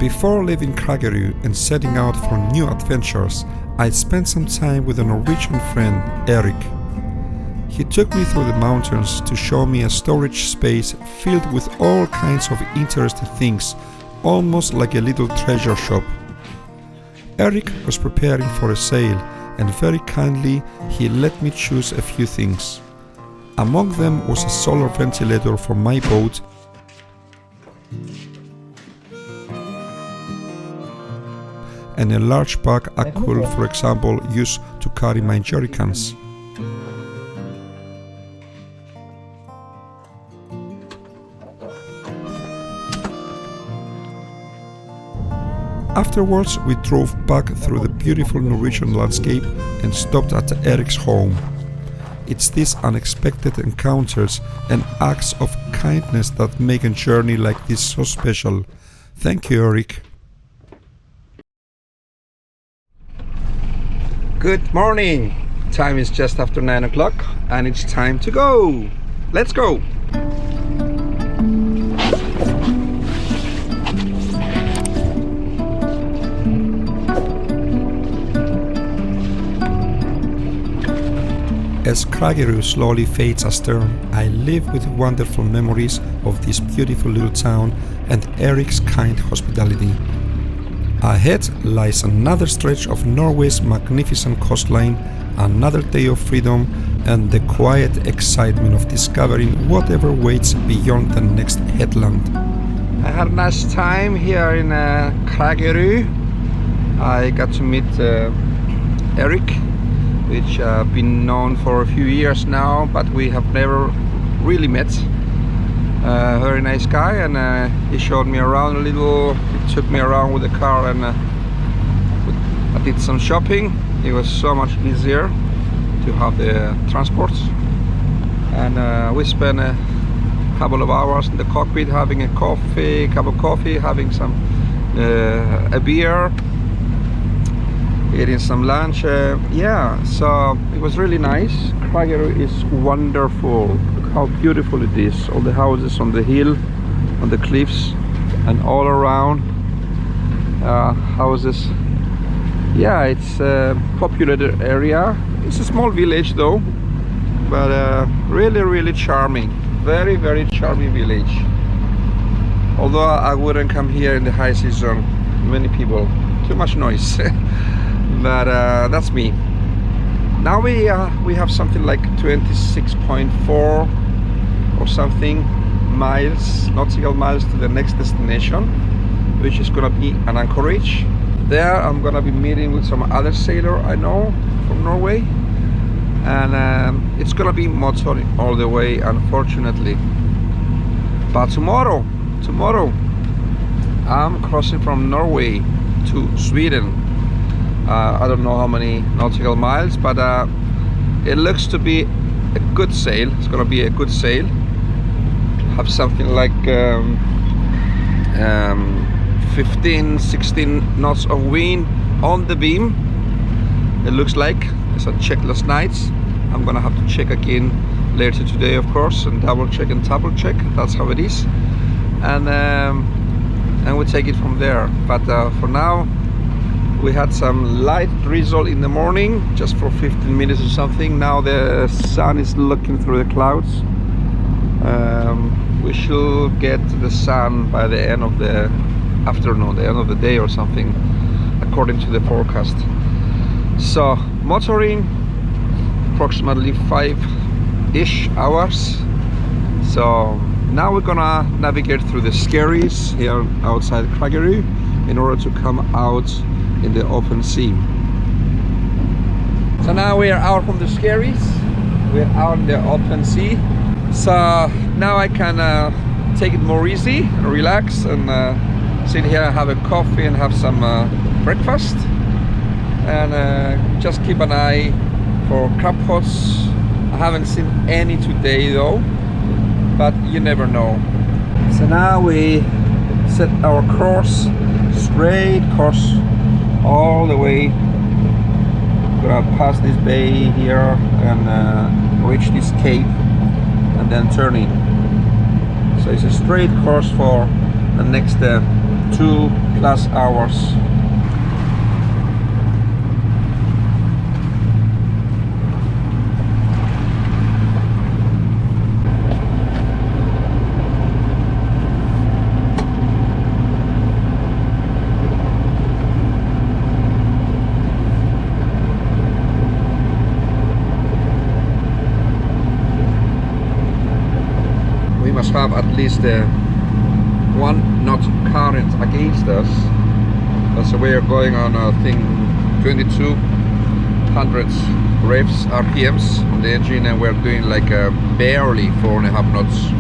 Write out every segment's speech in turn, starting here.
Before leaving Kragerø and setting out for new adventures, I spent some time with a Norwegian friend, Erik. He took me through the mountains to show me a storage space filled with all kinds of interesting things, almost like a little treasure shop. Erik was preparing for a sail, and very kindly he let me choose a few things. Among them was a solar ventilator for my boat and a large bag I could, for example, use to carry my jerrycans. Afterwards, we drove back through the beautiful Norwegian landscape and stopped at Erik's home. It's these unexpected encounters and acts of kindness that make a journey like this so special. Thank you, Erik. Good morning! Time is just after 9 o'clock and it's time to go! Let's go! As Kragerø slowly fades astern, I live with wonderful memories of this beautiful little town and Erik's kind hospitality. Ahead lies another stretch of Norway's magnificent coastline, another day of freedom and the quiet excitement of discovering whatever waits beyond the next headland. I had a nice time here in Kragerø. I got to meet Erik, which I've been known for a few years now, but we have never really met. Very nice guy, and he showed me around a little. He took me around with the car, and I did some shopping. It was so much easier to have the transport, and we spent a couple of hours in the cockpit having a cup of coffee, having some a beer, eating some lunch. Yeah, so it was really nice. Kragerø is wonderful. Look how beautiful it is. All the houses on the hill, on the cliffs, and all around houses. Yeah, it's a populated area. It's a small village though, but really charming. Very charming village. Although I wouldn't come here in the high season. Many people, too much noise. But that's me. Now we have something like 26.4 or something miles, nautical miles to the next destination, which is gonna be an anchorage. There I'm gonna be meeting with some other sailor I know from Norway, and it's gonna be motoring all the way, unfortunately. But tomorrow I'm crossing from Norway to Sweden. I don't know how many nautical miles, but it looks to be a good sail. It's gonna be a good sail. Have something like 15-16 knots of wind on the beam. It looks like. As I checked last night, I'm gonna have to check again later today, of course, and double check. That's how it is, and we take it from there. But for now, we had some light drizzle in the morning, just for 15 minutes or something. Now the sun is looking through the clouds. We should get the sun by the end of the afternoon, the end of the day or something, according to the forecast. So motoring approximately 5-ish hours. So now we're gonna navigate through the skerries here outside Kragerø in order to come out in the open sea. So now we are out from the skerries. We're out in the open sea. So now I can take it more easy and relax and sit here, have a coffee and have some breakfast, and just keep an eye for crab pots. I haven't seen any today though, but you never know. So now we set our course, straight course all the way. Gonna pass this bay here and reach this cape and then turning. So it's a straight course for the next 2+ hours. Have at least 1 knot current against us. So we are going on I think 2200 revs RPMs on the engine, and we're doing like barely 4.5 knots.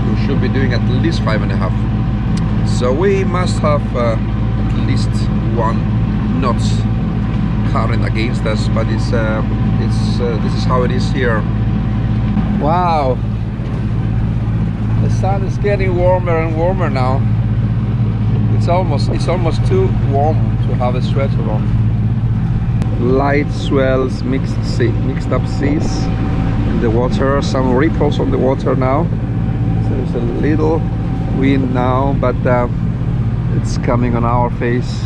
We should be doing at least 5.5. So we must have at least 1 knot current against us, but this is how it is here. Wow. The sun is getting warmer and warmer now. It's almost too warm to have a sweater on. Light swells, mixed up seas in the water. Some ripples on the water now. So there's a little wind now, but it's coming on our face.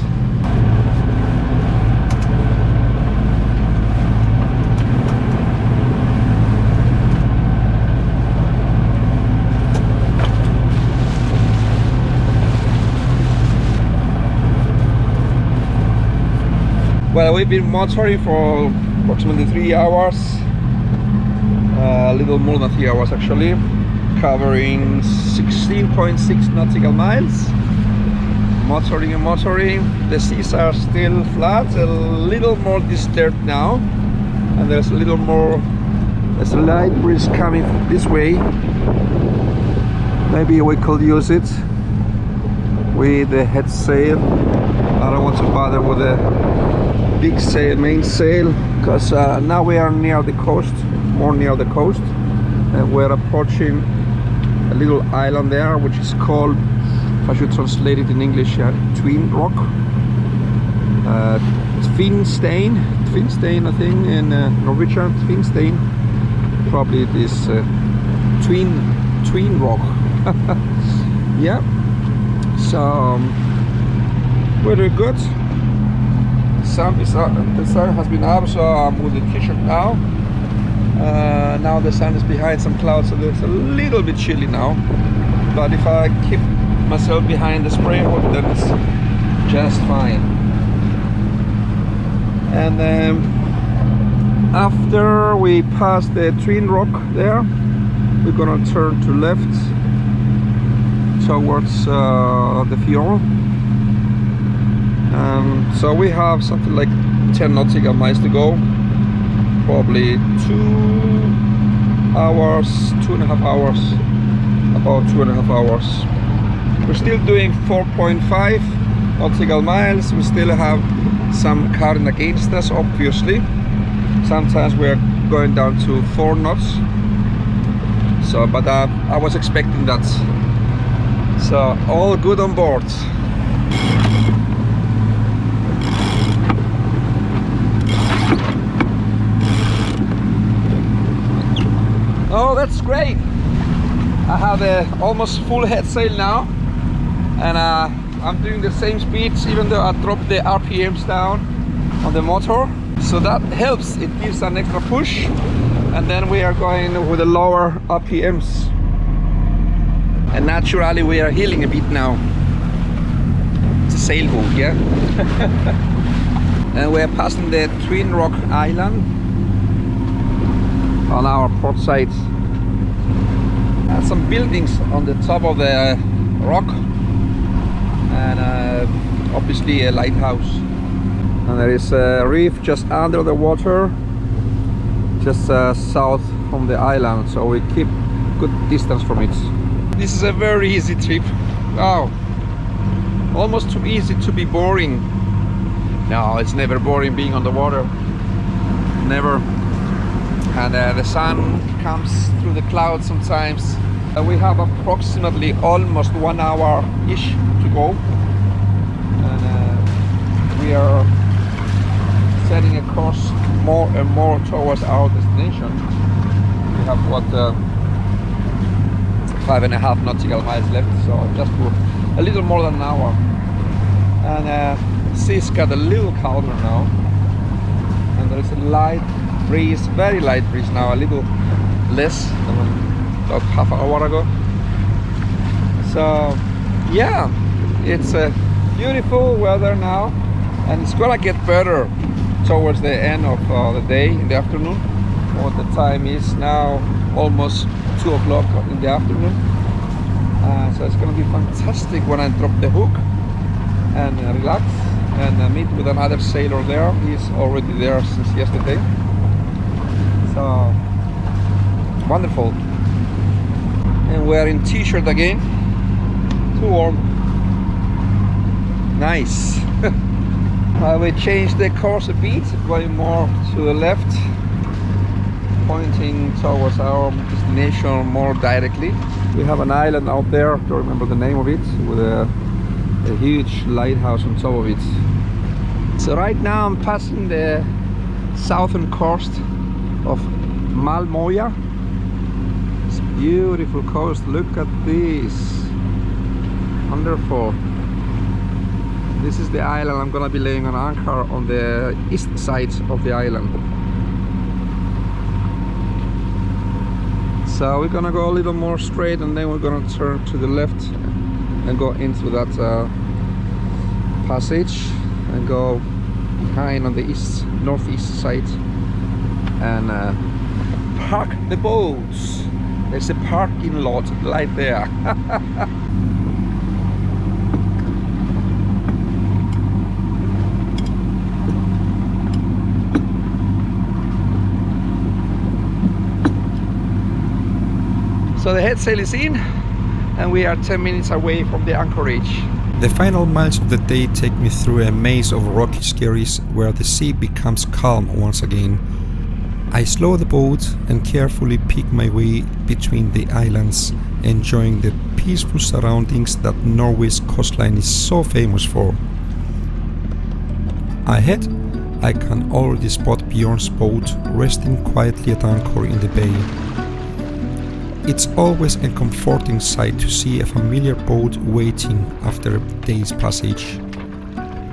Well, we've been motoring for approximately 3 hours, a little more than 3 hours actually, covering 16.6 nautical miles. Motoring and motoring. The seas are still flat, a little more disturbed now, and there's a light breeze coming this way. Maybe we could use it with the head sail. I don't want to bother with the big sail, main sail, because now we are near the coast, more near the coast, and we're approaching a little island there, which is called, if I should translate it in English, Twin Rock. Finstein, I think, in Norwegian. Finstein. Probably it is Twin Rock. Yeah. So we're doing good. The sun has been up, so I'm with the t-shirt now. Now the sun is behind some clouds, so it's a little bit chilly now. But if I keep myself behind the spray hood, then it's just fine. And after we pass the Twin Rock there, we're gonna turn to left towards the fjord. So we have something like 10 nautical miles to go, probably 2.5 hours, about 2.5 hours. We're still doing 4.5 nautical miles. We still have some current against us, obviously. Sometimes we're going down to 4 knots. So, but I was expecting that. So all good on board. Oh, that's great. I have a almost full head sail now, and I'm doing the same speeds even though I dropped the RPMs down on the motor. So that helps, it gives an extra push, and then we are going with the lower RPMs. And naturally we are heeling a bit now. It's a sailboat, yeah? And we are passing the Twin Rock Island on our port side. Some buildings on the top of the rock, and obviously a lighthouse. And there is a reef just under the water, just south from the island, so we keep good distance from it. This is a very easy trip. Wow, almost too easy to be boring. No, it's never boring being on the water, never. And the sun comes through the clouds sometimes. We have approximately almost 1 hour-ish to go, and we are setting a course more and more towards our destination. We have what 5.5 nautical miles left, so just for a little more than an hour. And sea's got a little calmer now, and there's a light breeze, very light breeze now, a little less than about half an hour ago. So yeah, it's a beautiful weather now, and it's gonna get better towards the end of the day, in the afternoon. What the time is now, almost 2 o'clock in the afternoon. So it's gonna be fantastic when I drop the hook and relax and meet with another sailor there. He's already there since yesterday. So wonderful. And we're in t-shirt again. Too warm. Nice. We changed the course a bit, going more to the left, pointing towards our destination more directly. We have an island out there, I don't remember the name of it, with a huge lighthouse on top of it. So right now I'm passing the southern coast of Malmøya. It's a beautiful coast, look at this. Wonderful. This is the island I'm gonna be laying an anchor on the east side of the island. So we're gonna go a little more straight, and then we're gonna turn to the left and go into that passage and go behind on the northeast side and park the boats. There's a parking lot right there. So the headsail is in, and we are 10 minutes away from the anchorage. The final miles of the day take me through a maze of rocky skerries where the sea becomes calm once again. I slow the boat and carefully pick my way between the islands, enjoying the peaceful surroundings that Norway's coastline is so famous for. Ahead, I can already spot Bjørn's boat resting quietly at anchor in the bay. It's always a comforting sight to see a familiar boat waiting after a day's passage.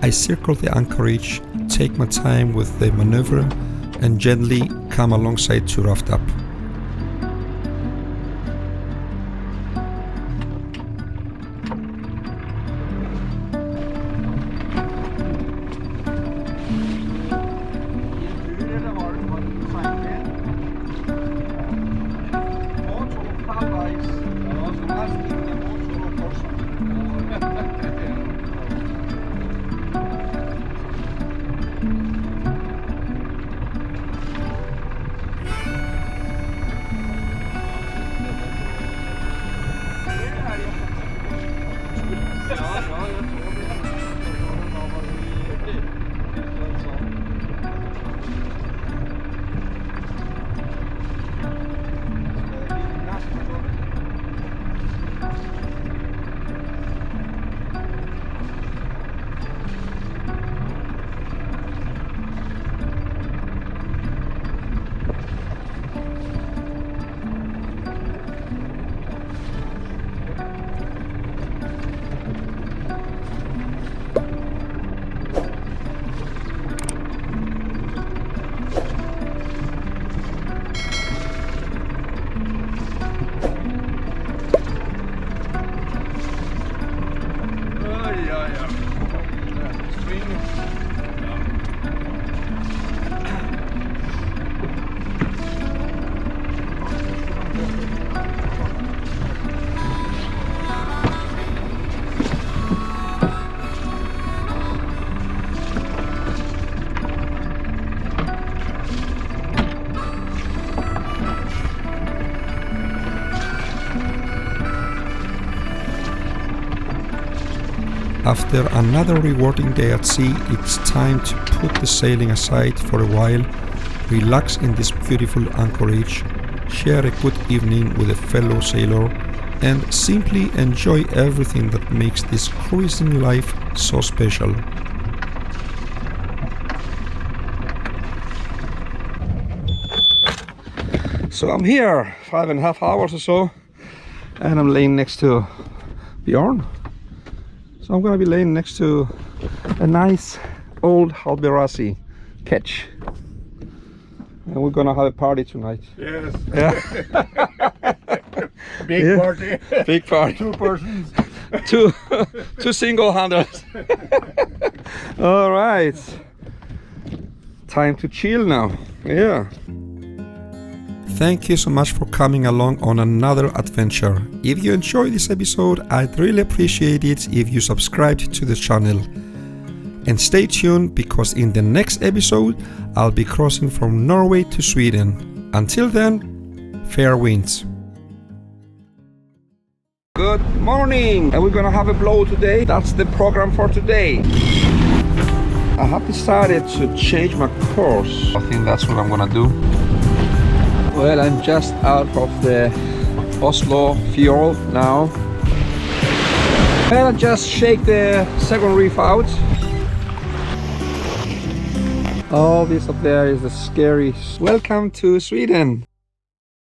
I circle the anchorage, take my time with the maneuver, and gently come alongside to raft up. After another rewarding day at sea, it's time to put the sailing aside for a while, relax in this beautiful anchorage, share a good evening with a fellow sailor, and simply enjoy everything that makes this cruising life so special. So I'm here 5.5 hours or so, And I'm laying next to Bjørn. So I'm gonna be laying next to a nice old harbour ketch. And we're gonna have a party tonight. Yes. Yeah. Big party. Big party. 2 persons. two single-handers. All right. Time to chill now. Yeah. Thank you so much for coming along on another adventure. If you enjoyed this episode, I'd really appreciate it if you subscribed to the channel. And stay tuned, because in the next episode I'll be crossing from Norway to Sweden. Until then, fair winds. Good morning, and we're gonna have a blow today. That's the program for today. I have decided to change my course. I think that's what I'm gonna do. Well, I'm just out of the Oslo fjord now. And I just shake the second reef out. Oh, this up there is the skerries. Welcome to Sweden.